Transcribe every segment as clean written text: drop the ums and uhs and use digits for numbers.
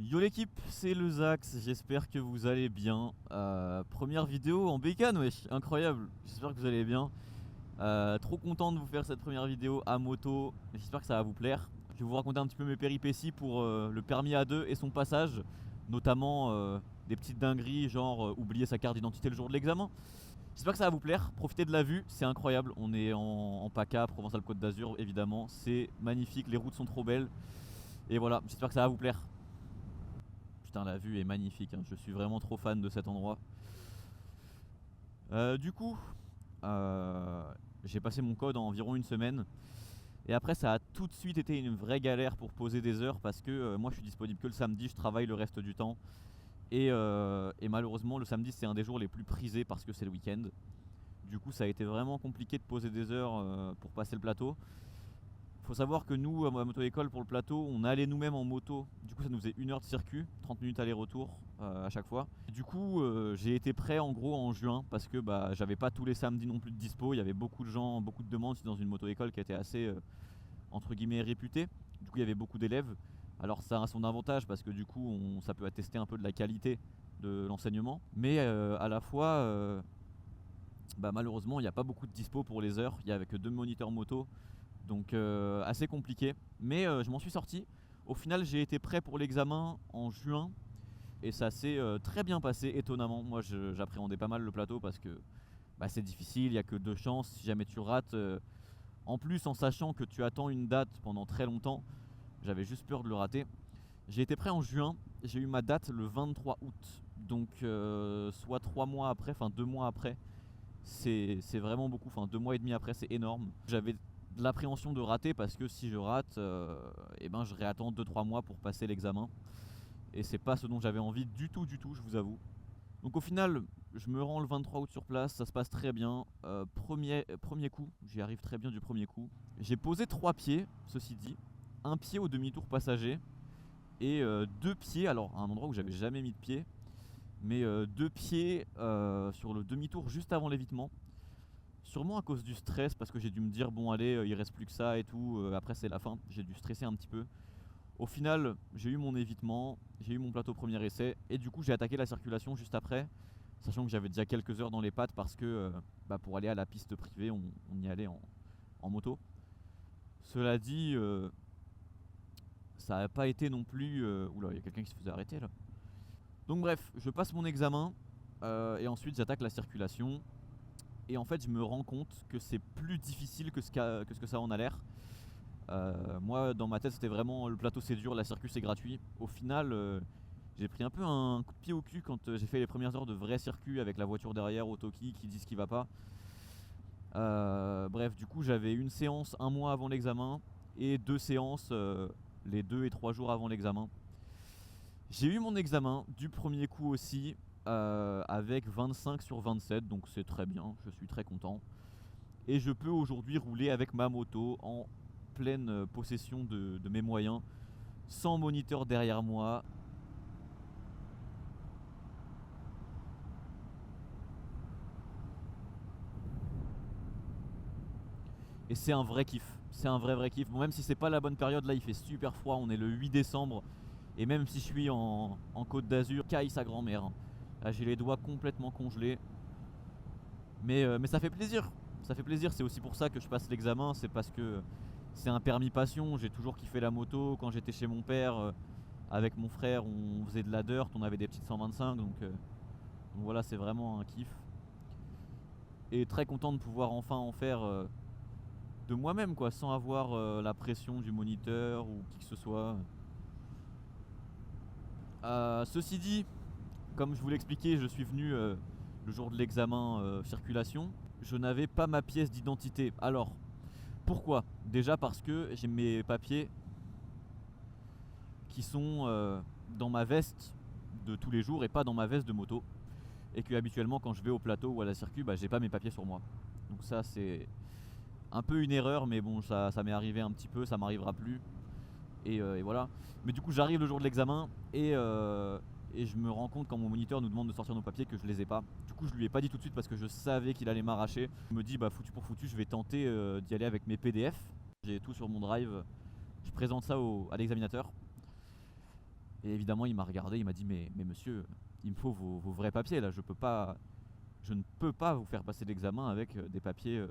Yo l'équipe, c'est le Zax, j'espère que vous allez bien. Première vidéo en bécane, wesh, incroyable, j'espère que vous allez bien. Trop content de vous faire cette première vidéo à moto, j'espère que ça va vous plaire. Je vais vous raconter un petit peu mes péripéties pour le permis A2 et son passage, notamment des petites dingueries genre oublier sa carte d'identité le jour de l'examen. J'espère que ça va vous plaire, profitez de la vue, c'est incroyable, on est en PACA, Provence-Alpes-Côte d'Azur évidemment, c'est magnifique, les routes sont trop belles. Et voilà, j'espère que ça va vous plaire. Putain, la vue est magnifique, hein. Je suis vraiment trop fan de cet endroit. Du coup, j'ai passé mon code en environ une semaine. Et après, ça a tout de suite été une vraie galère pour poser des heures parce que moi je suis disponible que le samedi, je travaille le reste du temps. Et malheureusement, le samedi c'est un des jours les plus prisés parce que c'est le week-end. Du coup, ça a été vraiment compliqué de poser des heures pour passer le plateau. Faut savoir que nous, à Moto École, pour le plateau, on allait nous-mêmes en moto. Du coup, ça nous faisait 1 heure de circuit, 30 minutes aller-retour à chaque fois. Du coup, j'ai été prêt en gros en juin parce que bah, j'avais pas tous les samedis non plus de dispo. Il y avait beaucoup de gens, beaucoup de demandes. C'est dans une moto école qui était assez entre guillemets réputée. Du coup, il y avait beaucoup d'élèves. Alors, ça a son avantage parce que du coup, ça peut attester un peu de la qualité de l'enseignement. Mais à la fois, bah, malheureusement, il n'y a pas beaucoup de dispo pour les heures. Il n'y avait que 2 moniteurs moto. Donc assez compliqué, mais je m'en suis sorti. Au final, j'ai été prêt pour l'examen en juin et ça s'est très bien passé, étonnamment. Moi, j'appréhendais pas mal le plateau parce que bah, c'est difficile, il n'y a que 2 chances. Si jamais tu rates, en plus en sachant que tu attends une date pendant très longtemps, j'avais juste peur de le rater. J'ai été prêt en juin, j'ai eu ma date le 23 août, donc soit 3 mois après, enfin 2 mois après. C'est vraiment beaucoup, enfin 2 mois et demi après, c'est énorme. J'avais de l'appréhension de rater parce que si je rate, eh ben, je réattends 2-3 mois pour passer l'examen. Et c'est pas ce dont j'avais envie du tout, je vous avoue. Donc au final, je me rends le 23 août sur place, ça se passe très bien. Premier coup, j'y arrive très bien du premier coup. J'ai posé 3 pieds, ceci dit. Un pied au demi-tour passager et 2 pieds, alors à un endroit où j'avais jamais mis de pied, mais 2 pieds sur le demi-tour juste avant l'évitement. Sûrement à cause du stress, parce que j'ai dû me dire bon allez, il reste plus que ça et tout, après c'est la fin, j'ai dû stresser un petit peu. Au final, j'ai eu mon évitement, j'ai eu mon plateau premier essai, et du coup j'ai attaqué la circulation juste après, sachant que j'avais déjà quelques heures dans les pattes parce que bah, pour aller à la piste privée, on y allait en moto. Cela dit, ça n'a pas été non plus... Oula, il y a quelqu'un qui se faisait arrêter là. Donc bref, je passe mon examen, et ensuite j'attaque la circulation. Et en fait, je me rends compte que c'est plus difficile que ce que ça en a l'air. Moi, dans ma tête, c'était vraiment le plateau c'est dur, la circuit c'est gratuit. Au final, j'ai pris un peu un coup de pied au cul quand j'ai fait les premières heures de vrai circuit avec la voiture derrière au Toki qui dit ce qui va pas. Bref, du coup, j'avais une séance un mois avant l'examen et 2 séances les 2 et 3 jours avant l'examen. J'ai eu mon examen du premier coup aussi avec 25 sur 27, donc c'est très bien, je suis très content. Et je peux aujourd'hui rouler avec ma moto en pleine possession de mes moyens, sans moniteur derrière moi. Et c'est un vrai kiff, c'est un vrai kiff. Bon, même si c'est pas la bonne période, là il fait super froid, on est le 8 décembre. Et même si je suis en Côte d'Azur, caille sa grand-mère. Là j'ai les doigts complètement congelés. Mais ça fait plaisir, ça fait plaisir. C'est aussi pour ça que je passe l'examen, c'est parce que c'est un permis passion. J'ai toujours kiffé la moto. Quand j'étais chez mon père, avec mon frère, on faisait de la dirt, on avait des petites 125. Donc voilà, c'est vraiment un kiff. Et très content de pouvoir enfin en faire de moi-même, quoi, sans avoir la pression du moniteur ou qui que ce soit. Ceci dit, comme je vous l'expliquais, je suis venu le jour de l'examen circulation. Je n'avais pas ma pièce d'identité. Alors, pourquoi? Déjà parce que j'ai mes papiers qui sont dans ma veste de tous les jours et pas dans ma veste de moto. Et que habituellement quand je vais au plateau ou à la circuit, bah, j'ai pas mes papiers sur moi. Donc ça c'est un peu une erreur, mais bon, ça m'est arrivé un petit peu, ça m'arrivera plus. Et voilà. Mais du coup j'arrive le jour de l'examen et je me rends compte quand mon moniteur nous demande de sortir nos papiers que je les ai pas. Du coup je lui ai pas dit tout de suite parce que je savais qu'il allait m'arracher. Je me dis bah foutu pour foutu, je vais tenter d'y aller avec mes PDF. J'ai tout sur mon drive. Je présente ça à l'examinateur. Et évidemment il m'a regardé, il m'a dit mais monsieur, il me faut vos vrais papiers là, je ne peux pas vous faire passer l'examen avec des papiers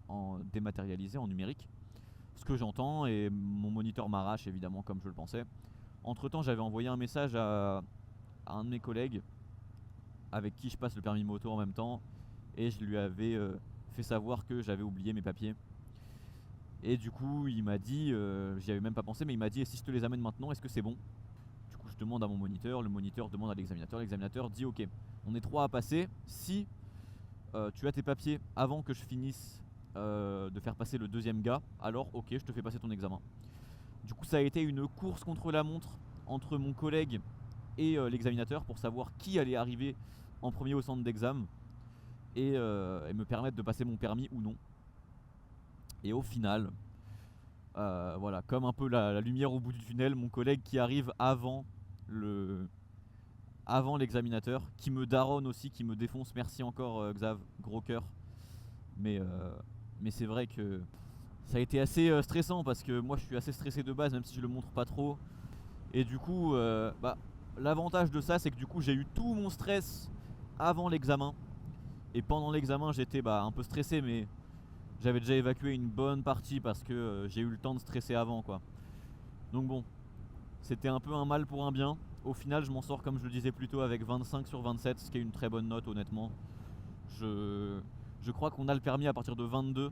en dématérialisés, en numérique. Ce que j'entends, et mon moniteur m'arrache évidemment comme je le pensais. Entre temps j'avais envoyé un message à un de mes collègues avec qui je passe le permis moto en même temps, et je lui avais fait savoir que j'avais oublié mes papiers. Et du coup il m'a dit, j'y avais même pas pensé, mais il m'a dit: et si je te les amène maintenant, est-ce que c'est bon? Du coup je demande à mon moniteur, le moniteur demande à l'examinateur dit: ok, on est trois à passer, si tu as tes papiers avant que je finisse de faire passer le deuxième gars, alors ok, je te fais passer ton examen. Du coup ça a été une course contre la montre entre mon collègue et l'examinateur pour savoir qui allait arriver en premier au centre d'examen et me permettre de passer mon permis ou non. Et au final, voilà, comme un peu la lumière au bout du tunnel, mon collègue qui arrive avant l'examinateur, qui me daronne aussi, qui me défonce. Merci encore Xav, gros cœur. Mais, euh, mais c'est vrai que ça a été assez stressant parce que moi je suis assez stressé de base, même si je le montre pas trop. Et du coup, l'avantage de ça, c'est que du coup j'ai eu tout mon stress avant l'examen. Et pendant l'examen, j'étais un peu stressé, mais j'avais déjà évacué une bonne partie parce que j'ai eu le temps de stresser avant, quoi. Donc bon, c'était un peu un mal pour un bien. Au final, je m'en sors, comme je le disais plus tôt, avec 25 sur 27, ce qui est une très bonne note, honnêtement. Je crois qu'on a le permis à partir de 22.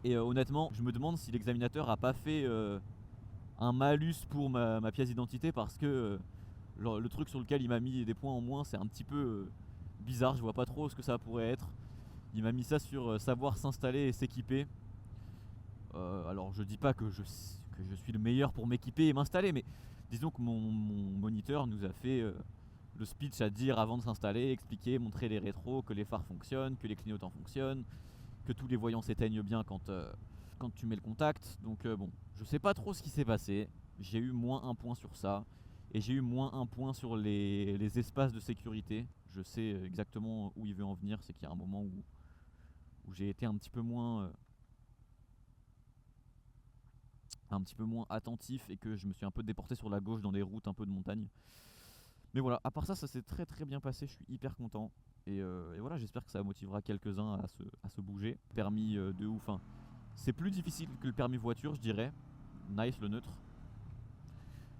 Et honnêtement, je me demande si l'examinateur a pas fait un malus pour ma pièce d'identité, parce que le truc sur lequel il m'a mis des points en moins, c'est un petit peu bizarre. Je vois pas trop ce que ça pourrait être. Il m'a mis ça sur savoir s'installer et s'équiper. Alors je dis pas que je suis le meilleur pour m'équiper et m'installer, mais disons que mon moniteur nous a fait le speech à dire avant de s'installer, expliquer, montrer les rétros, que les phares fonctionnent, que les clignotants fonctionnent, que tous les voyants s'éteignent bien quand tu mets le contact. Donc bon, je sais pas trop ce qui s'est passé. J'ai eu moins un point sur ça. Et j'ai eu moins un point sur les espaces de sécurité. Je sais exactement où il veut en venir. C'est qu'il y a un moment où j'ai été un petit peu moins attentif et que je me suis un peu déporté sur la gauche dans des routes un peu de montagne. Mais voilà, à part ça, ça s'est très très bien passé, je suis hyper content. Et voilà, j'espère que ça motivera quelques-uns à se bouger. Permis de ouf, hein. C'est plus difficile que le permis voiture, je dirais. Nice le neutre.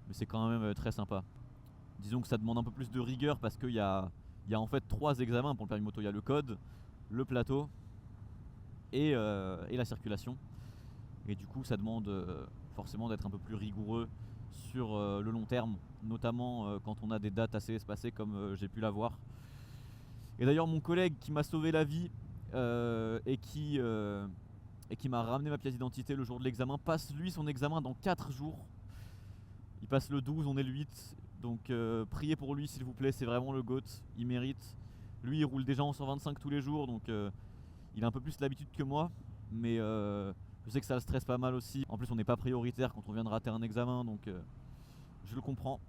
Mais c'est quand même très sympa. Disons que ça demande un peu plus de rigueur parce qu'il y a en fait 3 examens pour le permis moto. Il y a le code, le plateau et la circulation. Et du coup ça demande forcément d'être un peu plus rigoureux sur le long terme, notamment quand on a des dates assez espacées comme j'ai pu l'avoir. Et d'ailleurs mon collègue qui m'a sauvé la vie et qui m'a ramené ma pièce d'identité le jour de l'examen passe lui son examen dans 4 jours. Il passe le 12, on est le 8, donc priez pour lui s'il vous plaît, c'est vraiment le GOAT, il mérite. Lui il roule déjà en 125 tous les jours, donc il a un peu plus l'habitude que moi, mais je sais que ça le stresse pas mal aussi. En plus on n'est pas prioritaire quand on vient de rater un examen, donc je le comprends.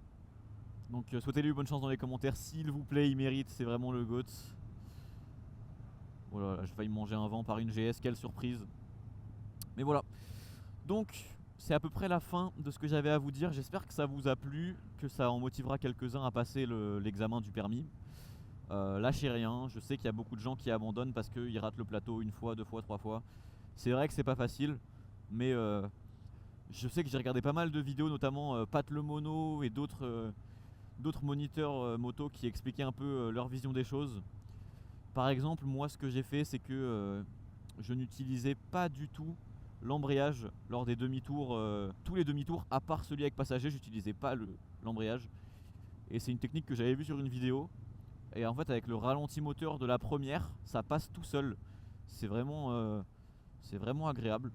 Donc souhaitez-lui bonne chance dans les commentaires s'il vous plaît, il mérite, c'est vraiment le GOAT. Voilà, j'ai failli me manger un vent par une GS, quelle surprise. Mais voilà, donc c'est à peu près la fin de ce que j'avais à vous dire. J'espère que ça vous a plu, que ça en motivera quelques-uns à passer l'examen du permis. Lâchez rien, je sais qu'il y a beaucoup de gens qui abandonnent parce qu'ils ratent le plateau une fois, 2 fois, 3 fois. C'est vrai que c'est pas facile, mais je sais que j'ai regardé pas mal de vidéos, notamment Pat Le Mono et d'autres moniteurs moto qui expliquaient un peu leur vision des choses. Par exemple, moi ce que j'ai fait, c'est que je n'utilisais pas du tout l'embrayage lors des demi-tours, tous les demi-tours à part celui avec passager, j'utilisais pas l'embrayage. Et c'est une technique que j'avais vue sur une vidéo. Et en fait avec le ralenti moteur de la première, ça passe tout seul. C'est vraiment agréable.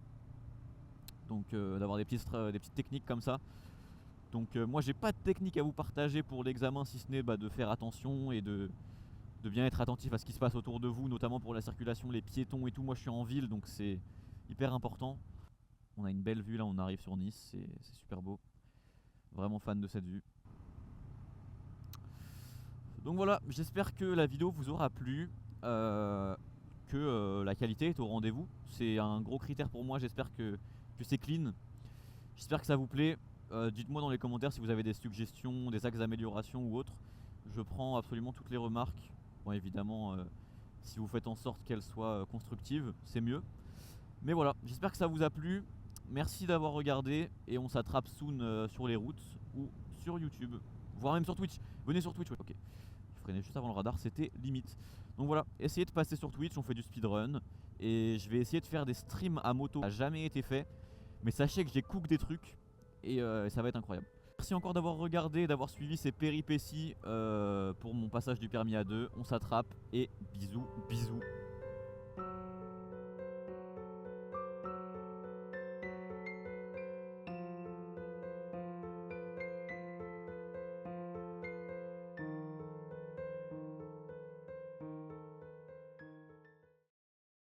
Donc d'avoir des petites techniques comme ça. Donc moi j'ai pas de technique à vous partager pour l'examen, si ce n'est de faire attention et de bien être attentif à ce qui se passe autour de vous, notamment pour la circulation, les piétons et tout. Moi je suis en ville donc c'est hyper important. On a une belle vue là, on arrive sur Nice, c'est super beau. Vraiment fan de cette vue. Donc voilà, j'espère que la vidéo vous aura plu, que la qualité est au rendez-vous. C'est un gros critère pour moi, j'espère que c'est clean. J'espère que ça vous plaît. Dites-moi dans les commentaires si vous avez des suggestions, des axes d'amélioration ou autres. Je prends absolument toutes les remarques. Bon, évidemment, si vous faites en sorte qu'elles soient constructives, c'est mieux. Mais voilà, j'espère que ça vous a plu. Merci d'avoir regardé et on s'attrape soon sur les routes ou sur YouTube, voire même sur Twitch. Venez sur Twitch, ouais, ok. Je freinais juste avant le radar, c'était limite. Donc voilà, essayez de passer sur Twitch, on fait du speedrun. Et je vais essayer de faire des streams à moto, ça n'a jamais été fait. Mais sachez que j'ai cook des trucs et ça va être incroyable. Merci encore d'avoir regardé, d'avoir suivi ces péripéties pour mon passage du permis A2. On s'attrape et bisous, bisous.